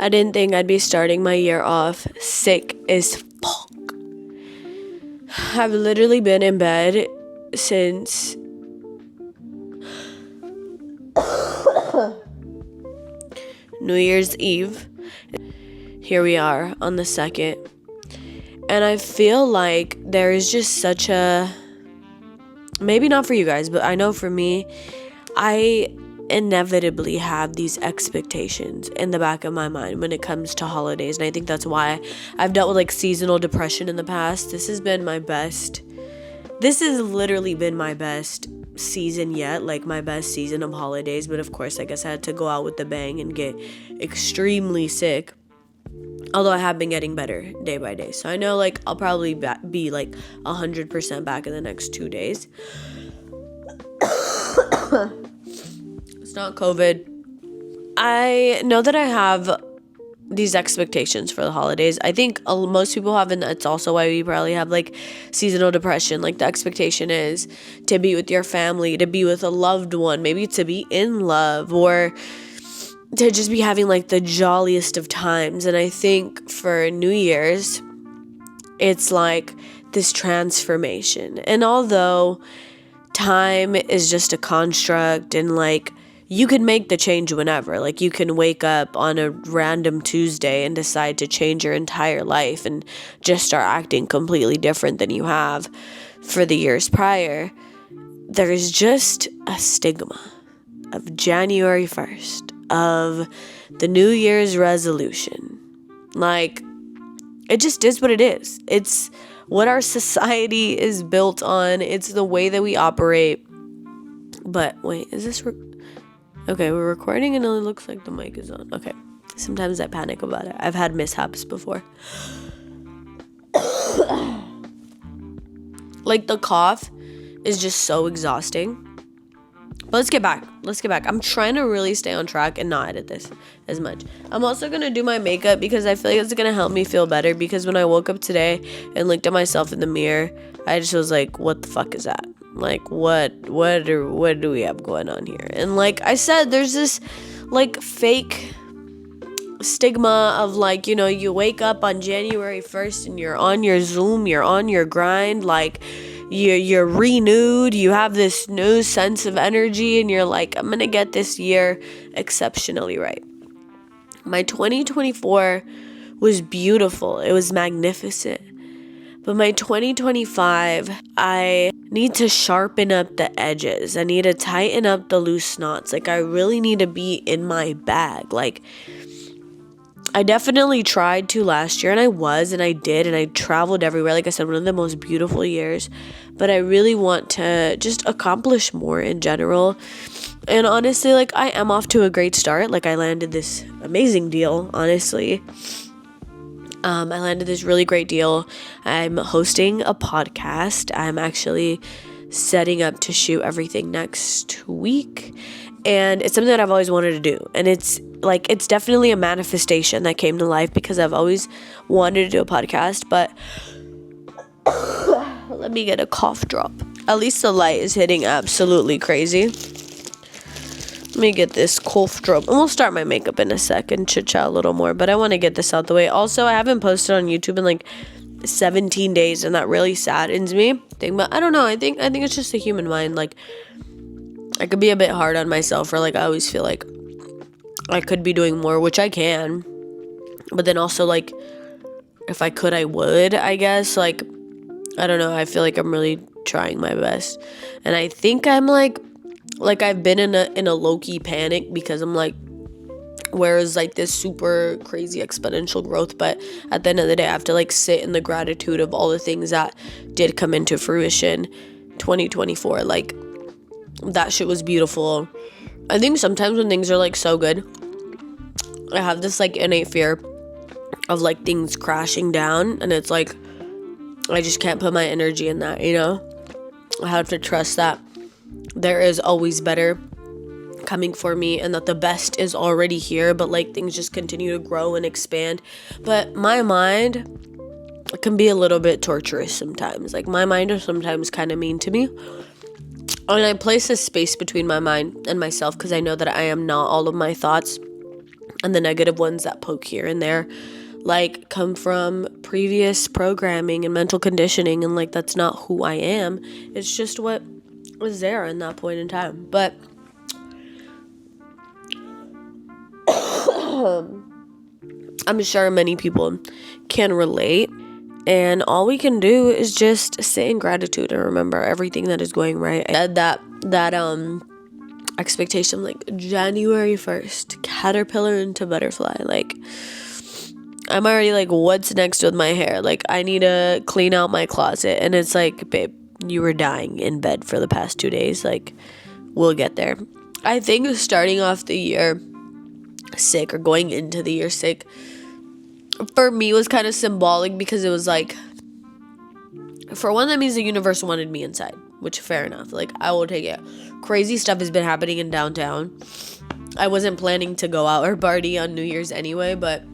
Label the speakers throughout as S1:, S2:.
S1: I didn't think I'd be starting my year off sick as fuck. I've literally been in bed since New Year's Eve. Here we are on the 2nd. And I feel like there is just such a, maybe not for you guys, but I know for me, I inevitably have these expectations in the back of my mind when it comes to holidays. And I think that's why I've dealt with like seasonal depression in the past. This has literally been my best season yet, like my best season of holidays. But of course, I guess I had to go out with the bang and get extremely sick. Although I have been getting better day by day. So I know like I'll probably be like 100% back in the next 2 days. It's not COVID. I know that I have these expectations for the holidays. I think most people have, and that's also why we probably have like seasonal depression. Like the expectation is to be with your family, to be with a loved one, maybe to be in love, or to just be having like the jolliest of times. And I think for New Year's, it's like this transformation. And although time is just a construct and like you can make the change whenever, like you can wake up on a random Tuesday and decide to change your entire life and just start acting completely different than you have for the years prior. There is just a stigma of January 1st, of the New Year's resolution. Like, it just is what it is. It's what our society is built on. It's the way that we operate. But wait, is this... Okay, we're recording and it looks like the mic is on. Okay, sometimes I panic about it. I've had mishaps before. Like, the cough is just so exhausting. But let's get back. I'm trying to really stay on track and not edit this as much. I'm also going to do my makeup because I feel like it's going to help me feel better. Because when I woke up today and looked at myself in the mirror, I just was like, what the fuck is that? Like, what do we have going on here? And like I said, there's this like fake stigma of like, you know, you wake up on January 1st and you're on your Zoom, you're on your grind, like you're renewed, you have this new sense of energy, and you're like, I'm gonna get this year exceptionally right. My 2024 was beautiful. It was magnificent. But my 2025, I need to sharpen up the edges. I need to tighten up the loose knots. Like, I really need to be in my bag. Like, I definitely tried to last year, and I did, and I traveled everywhere. Like I said, one of the most beautiful years. But I really want to just accomplish more in general. And honestly, like, I am off to a great start. Like, I landed this amazing deal, honestly. I landed this really great deal. I'm hosting a podcast. I'm actually setting up to shoot everything next week. And it's something that I've always wanted to do. And it's definitely a manifestation that came to life because I've always wanted to do a podcast. But let me get a cough drop. At least the light is hitting absolutely crazy. Let me get this cough drop. And we'll start my makeup in a sec and chit-chat a little more. But I want to get this out the way. Also, I haven't posted on YouTube in like 17 days. And that really saddens me. But I don't know. I think it's just the human mind. Like, I could be a bit hard on myself. Or like, I always feel like I could be doing more, which I can. But then also, like, if I could, I would, I guess. Like, I don't know. I feel like I'm really trying my best. And I think I'm like I've been in a low-key panic because I'm like, whereas like this super crazy exponential growth, but at the end of the day, I have to like sit in the gratitude of all the things that did come into fruition 2024. Like, that shit was beautiful. I think sometimes when things are like so good, I have this like innate fear of like things crashing down, and it's like I just can't put my energy in that, you know? I have to trust that there is always better coming for me and that the best is already here, but like things just continue to grow and expand. But my mind can be a little bit torturous sometimes. Like, my mind is sometimes kind of mean to me. And I place a space between my mind and myself because I know that I am not all of my thoughts. And the negative ones that poke here and there, like, come from previous programming and mental conditioning, and like that's not who I am. It's just what was there in that point in time. But I'm sure many people can relate, and all we can do is just sit in gratitude and remember everything that is going right. I had that expectation, like January 1st, caterpillar into butterfly. Like, I'm already like, what's next with my hair? Like, I need to clean out my closet. And it's like, babe, you were dying in bed for the past 2 days. Like, we'll get there. I think starting off the year sick, or going into the year sick, for me was kind of symbolic, because it was like, for one, that means the universe wanted me inside, which, fair enough. Like, I will take it. Crazy stuff has been happening in downtown. I wasn't planning to go out or party on New Year's anyway, but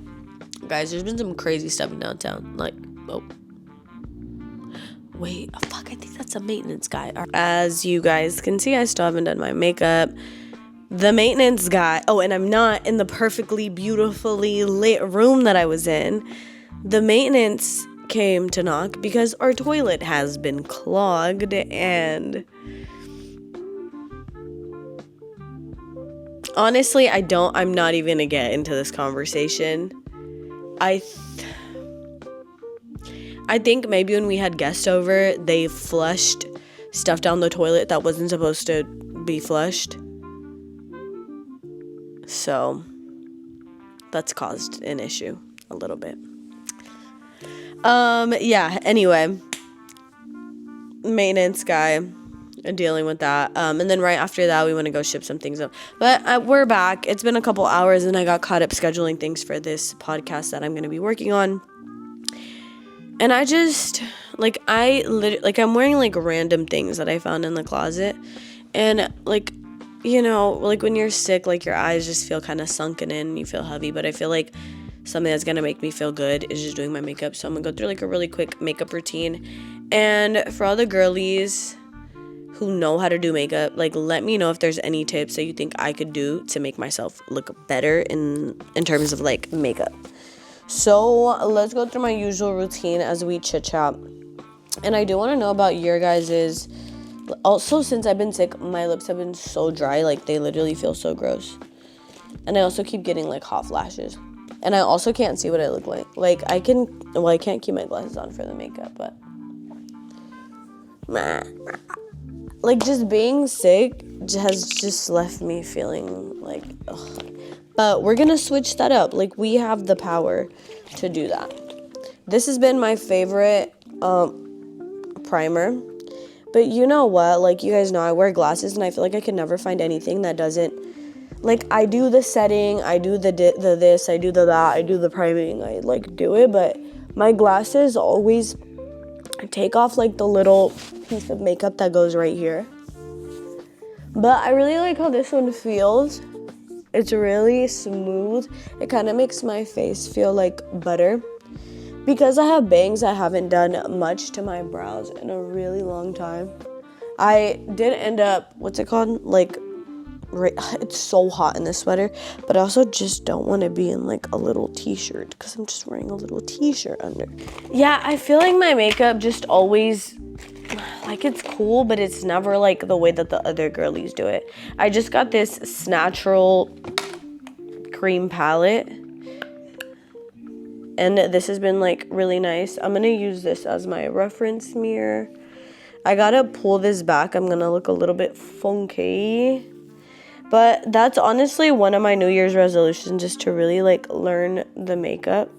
S1: guys, there's been some crazy stuff in downtown. Like, oh, wait, oh, fuck, I think that's a maintenance guy. As you guys can see, I still haven't done my makeup. The maintenance guy, oh, and I'm not in the perfectly beautifully lit room that I was in. The maintenance came to knock because our toilet has been clogged, and honestly, I'm not even gonna get into this conversation. I think maybe when we had guests over, they flushed stuff down the toilet that wasn't supposed to be flushed. So that's caused an issue a little bit. Yeah, anyway, maintenance guy, dealing with that. And then right after that, we want to go ship some things up. But we're back. It's been a couple hours, and I got caught up scheduling things for this podcast that I'm going to be working on. And I just, like, I'm wearing, like, random things that I found in the closet. And, like, you know, like, when you're sick, like, your eyes just feel kind of sunken in, and you feel heavy. But I feel like something that's going to make me feel good is just doing my makeup. So I'm going to go through, like, a really quick makeup routine. And for all the girlies who know how to do makeup, like, let me know if there's any tips that you think I could do to make myself look better in terms of, like, makeup. So let's go through my usual routine as we chit chat. And I do want to know about your guys's. Also, since I've been sick, my lips have been so dry, like, they literally feel so gross. And I also keep getting, like, hot flashes. And I also can't see what I look like. Like, I can't keep my glasses on for the makeup, but like, just being sick has just left me feeling like, ugh. But we're gonna switch that up. Like, we have the power to do that. This has been my favorite primer. But you know what? Like, you guys know I wear glasses, and I feel like I can never find anything that doesn't, like, I do the setting, I do the this, I do the that, I do the priming, I, like, do it. But my glasses always take off, like, the little piece of makeup that goes right here. But I really like how this one feels. It's really smooth. It kind of makes my face feel like butter. Because I have bangs, I haven't done much to my brows in a really long time. I did end up, what's it called? Like, it's so hot in this sweater. But I also just don't want to be in, like, a little t-shirt, because I'm just wearing a little t-shirt under. Yeah, I feel like my makeup just always, like, it's cool, but it's never, like, the way that the other girlies do it. I just got this natural cream palette. And this has been, like, really nice. I'm going to use this as my reference mirror. I got to pull this back. I'm going to look a little bit funky. But that's honestly one of my New Year's resolutions, is to really, like, learn the makeup.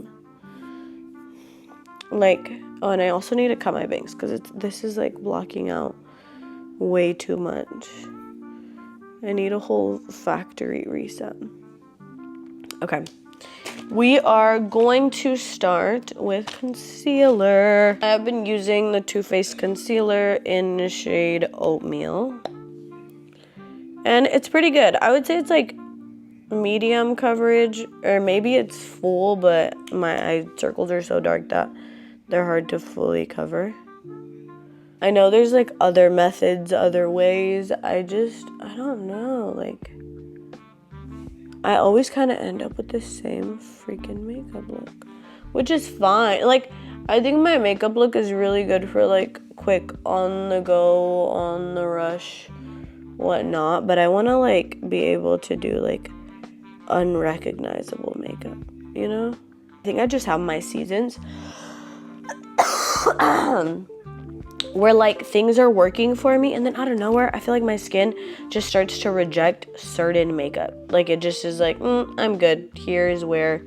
S1: Like, oh, and I also need to cut my bangs, because this is, like, blocking out way too much. I need a whole factory reset. Okay. We are going to start with concealer. I've been using the Too Faced concealer in the shade Oatmeal. And it's pretty good. I would say it's like medium coverage, or maybe it's full, but my eye circles are so dark that they're hard to fully cover. I know there's, like, other methods, other ways. I don't know, like, I always kind of end up with the same freaking makeup look, which is fine. Like, I think my makeup look is really good for, like, quick, on the go, on the rush, whatnot. But I want to, like, be able to do, like, unrecognizable makeup, you know? I think I just have my seasons where, like, things are working for me, and then out of nowhere, I feel like my skin just starts to reject certain makeup. Like, it just is like, I'm good. Here's where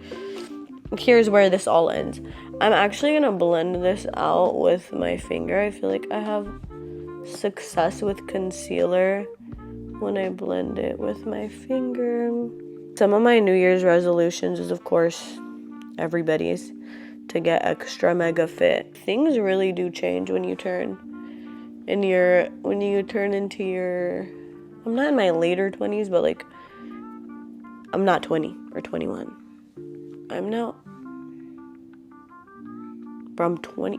S1: this all ends. I'm actually gonna blend this out with my finger. I feel like I have success with concealer when I blend it with my finger. Some of my New Year's resolutions is, of course, everybody's, to get extra mega fit. Things really do change when you turn into your, I'm not in my later 20s, but like, I'm not 20 or 21. I'm 20.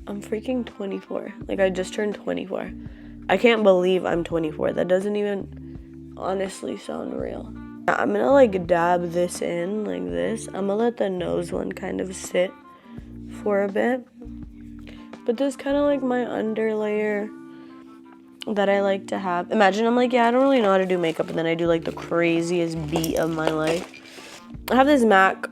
S1: I'm freaking 24. Like, I just turned 24. I can't believe I'm 24. That doesn't even honestly sound real. I'm gonna, like, dab this in like this. I'm gonna let the nose one kind of sit for a bit. But this is kind of like my underlayer that I like to have. Imagine I'm like, yeah, I don't really know how to do makeup, and then I do, like, the craziest beat of my life. I have this MAC,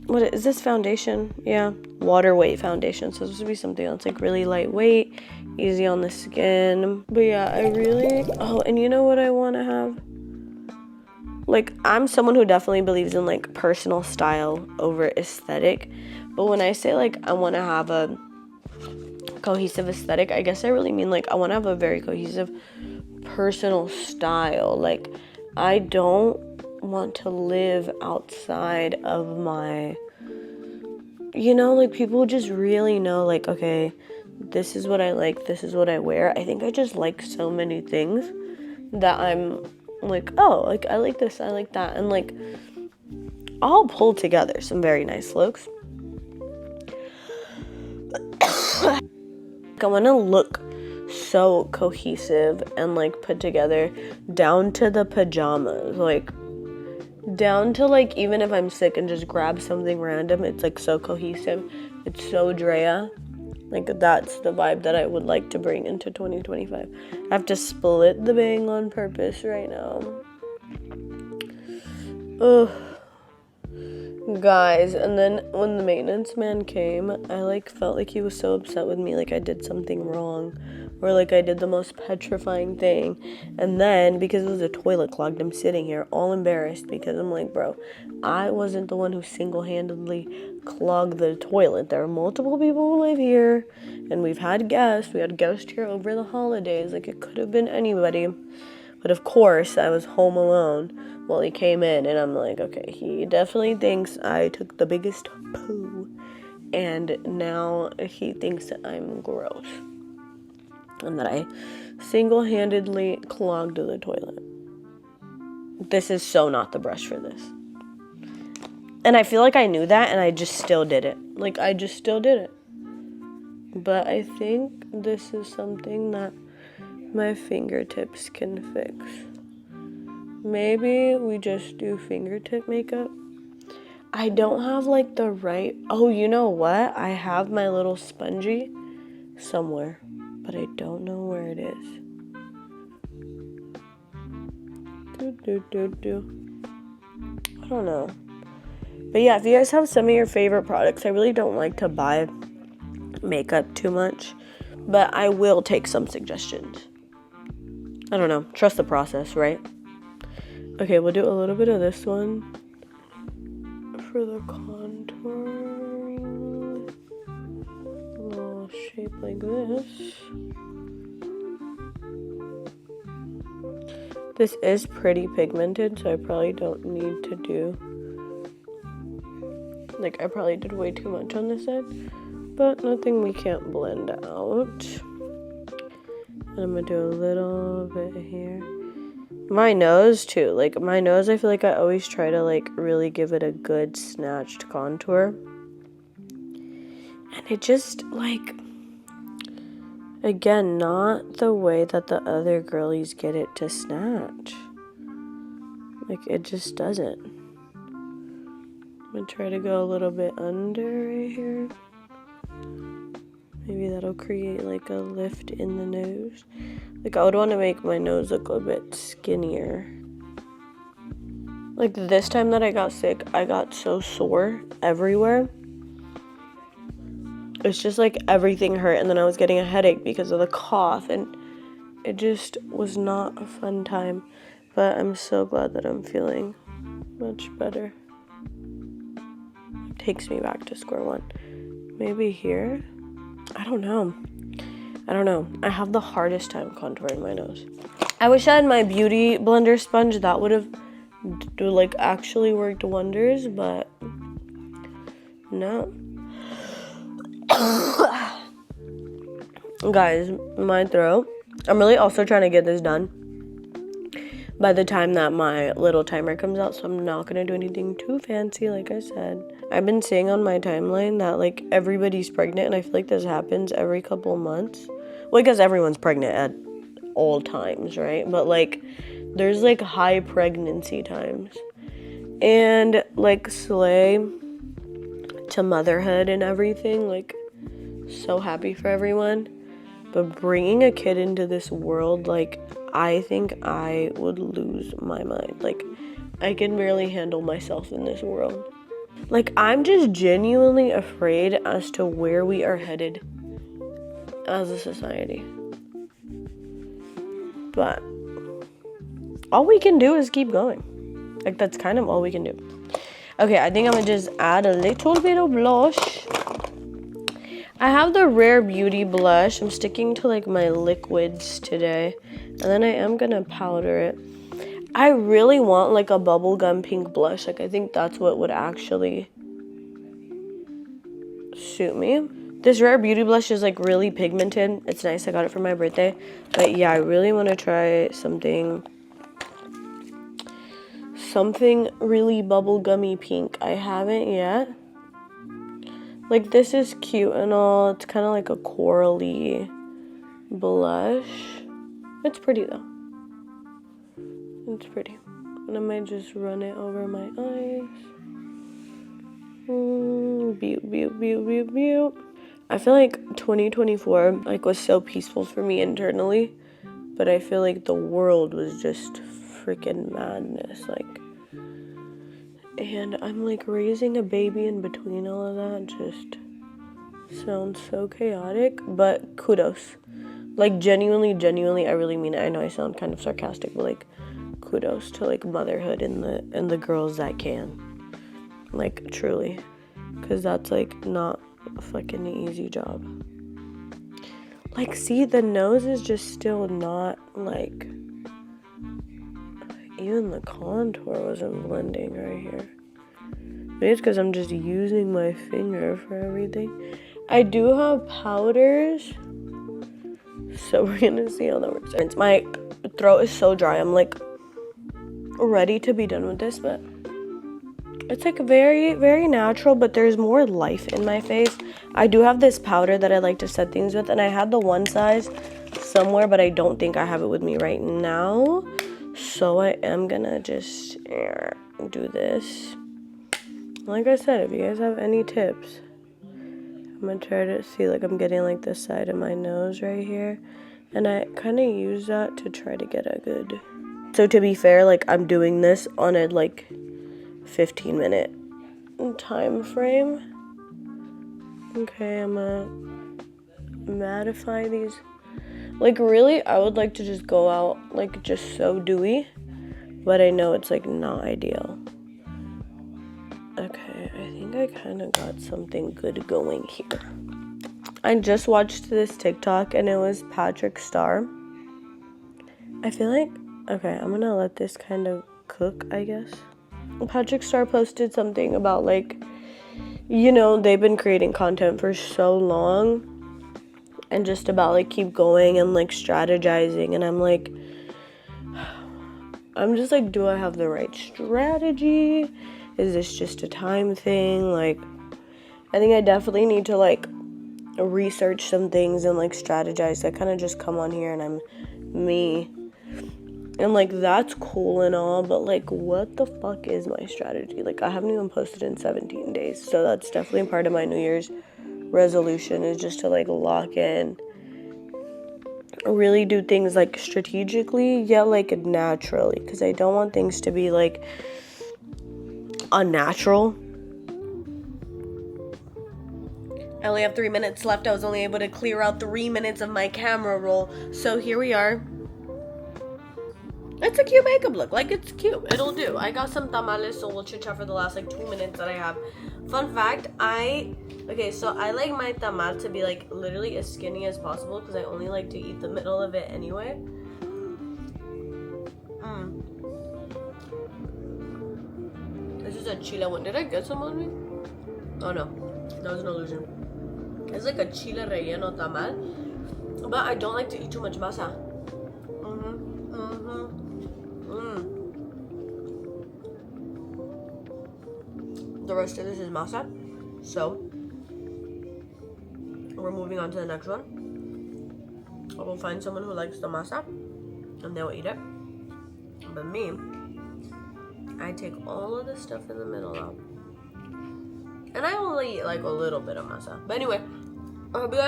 S1: what is this foundation? Yeah, water weight foundation. So this would be something that's, like, really lightweight, easy on the skin. But yeah, and you know what I want to have? Like, I'm someone who definitely believes in, like, personal style over aesthetic. But when I say, like, I want to have a cohesive aesthetic, I guess I really mean, like, I want to have a very cohesive personal style. Like, I don't want to live outside of my, you know, like, people just really know, like, okay, this is what I like, this is what I wear. I think I just like so many things that I'm like, oh, like, I like this, I like that, and, like, I'll pull together some very nice looks. I want to look so cohesive and, like, put together down to the pajamas, like, down to, like, even if I'm sick and just grab something random, it's, like, so cohesive. It's so Drea. Like, that's the vibe that I would like to bring into 2025. I have to split the bang on purpose right now. Ugh. Guys, and then when the maintenance man came, I, like, felt like he was so upset with me, like I did something wrong, or like I did the most petrifying thing. And then, because it was a toilet clogged, I'm sitting here all embarrassed because I'm like, bro, I wasn't the one who single-handedly clogged the toilet. There are multiple people who live here, and we've had guests. We had guests here over the holidays. Like, it could have been anybody. But of course, I was home alone while he came in, and I'm like, okay, he definitely thinks I took the biggest poo, and now he thinks that I'm gross, and that I single-handedly clogged the toilet. This is so not the brush for this. And I feel like I knew that, and I just still did it. Like, I just still did it. But I think this is something that my fingertips can fix. Maybe we just do fingertip makeup. I don't have, like, the right... Oh, you know what? I have my little spongy somewhere, but I don't know where it is. I don't know. But yeah, if you guys have some of your favorite products, I really don't like to buy makeup too much, but I will take some suggestions. I don't know. Trust the process, right? Okay, we'll do a little bit of this one for the contouring. A little shape like this. This is pretty pigmented, so I probably don't need to do... Like, I probably did way too much on this side, but nothing we can't blend out. And I'm gonna do a little bit here. My nose, too. Like, my nose, I feel like I always try to, like, really give it a good snatched contour. And it just, like, Again, not the way that the other girlies get it to snatch. Like, it just doesn't. I'm gonna try to go a little bit under right here. Maybe that'll create like a lift in the nose. Like, I would want to make my nose look a bit skinnier. Like, this time that I got sick, I got so sore everywhere. It's just like everything hurt, and then I was getting a headache because of the cough, and it just was not a fun time. But I'm so glad that I'm feeling much better. It takes me back to square one. Maybe here? I don't know. I have the hardest time contouring my nose. I wish I had my beauty blender sponge. That would have like actually worked wonders, but no. Guys, my throat. I'm really also trying to get this done by the time that my little timer comes out, so I'm not gonna do anything too fancy, like I said. I've been seeing on my timeline that like everybody's pregnant, and I feel like this happens every couple months. Well, because everyone's pregnant at all times, right? But like there's like high pregnancy times, and like slay to motherhood and everything. Like, so happy for everyone. But bringing a kid into this world, like, I think I would lose my mind. Like, I can barely handle myself in this world. Like, I'm just genuinely afraid as to where we are headed as a society. But all we can do is keep going. Like, that's kind of all we can do. Okay, I think I'm gonna just add a little bit of blush. I have the Rare Beauty blush. I'm sticking to like my liquids today. And then I am gonna powder it. I really want like a bubblegum pink blush. Like, I think that's what would actually suit me. This Rare Beauty blush is like really pigmented. It's nice. I got it for my birthday. But yeah, I really want to try something really bubblegummy pink. I haven't yet. Like, this is cute and all. It's kind of like a corally blush. It's pretty though. It's pretty. And I might just run it over my eyes. Beaut. I feel like 2024 like was so peaceful for me internally, but I feel like the world was just freaking madness. Like, and I'm like raising a baby in between all of that. Just sounds so chaotic, but kudos. Like, genuinely, I really mean it. I know I sound kind of sarcastic, but like, kudos to like motherhood and the girls that can. Like, truly, because that's like not a fucking easy job. Like, see, the nose is just still not like, even the contour wasn't blending right here. Maybe it's because I'm just using my finger for everything. I do have powders, so we're gonna see how that works. My throat is so dry. I'm like ready to be done with this, but it's like very, very natural, but there's more life in my face. I do have this powder that I like to set things with, and I had the one size somewhere, but I don't think I have it with me right now. So I am gonna just do this. Like I said, if you guys have any tips, I'm gonna try to see, like, I'm getting like this side of my nose right here, and I kind of use that to try to get a good. So to be fair, like, I'm doing this on a like 15-minute time frame. Okay, I'm gonna mattify these. Like, really, I would like to just go out like just so dewy, but I know it's like not ideal. Okay, I think I kind of got something good going here. I just watched this TikTok and it was Patrick Star. I feel like, okay, I'm gonna let this kind of cook, I guess. Patrick Star posted something about like, you know, they've been creating content for so long and just about like keep going and like strategizing, and I'm like, I'm just like, do I have the right strategy? Is this just a time thing? Like, I think I definitely need to like research some things and like strategize. I kind of just come on here and I'm me. And like that's cool and all, but like what the fuck is my strategy? Like I haven't even posted in 17 days. So that's definitely part of my New Year's resolution, is just to like lock in, really do things like strategically yet like naturally, because I don't want things to be like unnatural. I only have 3 minutes left. I was only able to clear out 3 minutes of my camera roll. So here we are. It's a cute makeup look. Like, it's cute. It'll do. I got some tamales, so we'll chit-chat for the last like 2 minutes that I have. Fun fact, okay, so I like my tamal to be like literally as skinny as possible, because I only like to eat the middle of it anyway. This is a chile one. Did I get some on me? Oh no, that was an illusion. It's like a chile relleno tamal, but I don't like to eat too much masa. The rest of this is masa, so we're moving on to the next one. I will find someone who likes the masa, and they'll eat it. But me, I take all of the stuff in the middle out. And I only eat like a little bit of masa. But anyway, I hope you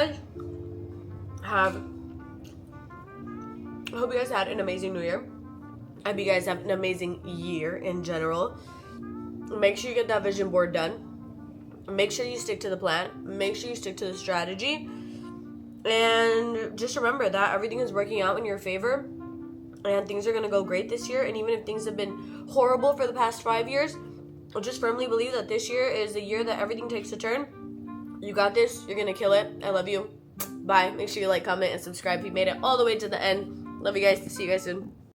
S1: guys had an amazing New Year. I hope you guys have an amazing year in general. Make sure you get that vision board done. Make sure you stick to the plan. Make sure you stick to the strategy. And just remember that everything is working out in your favor. And things are going to go great this year. And even if things have been horrible for the past 5 years, I'll just firmly believe that this year is the year that everything takes a turn. You got this. You're going to kill it. I love you. Bye. Make sure you like, comment, and subscribe if you made it all the way to the end. Love you guys. See you guys soon.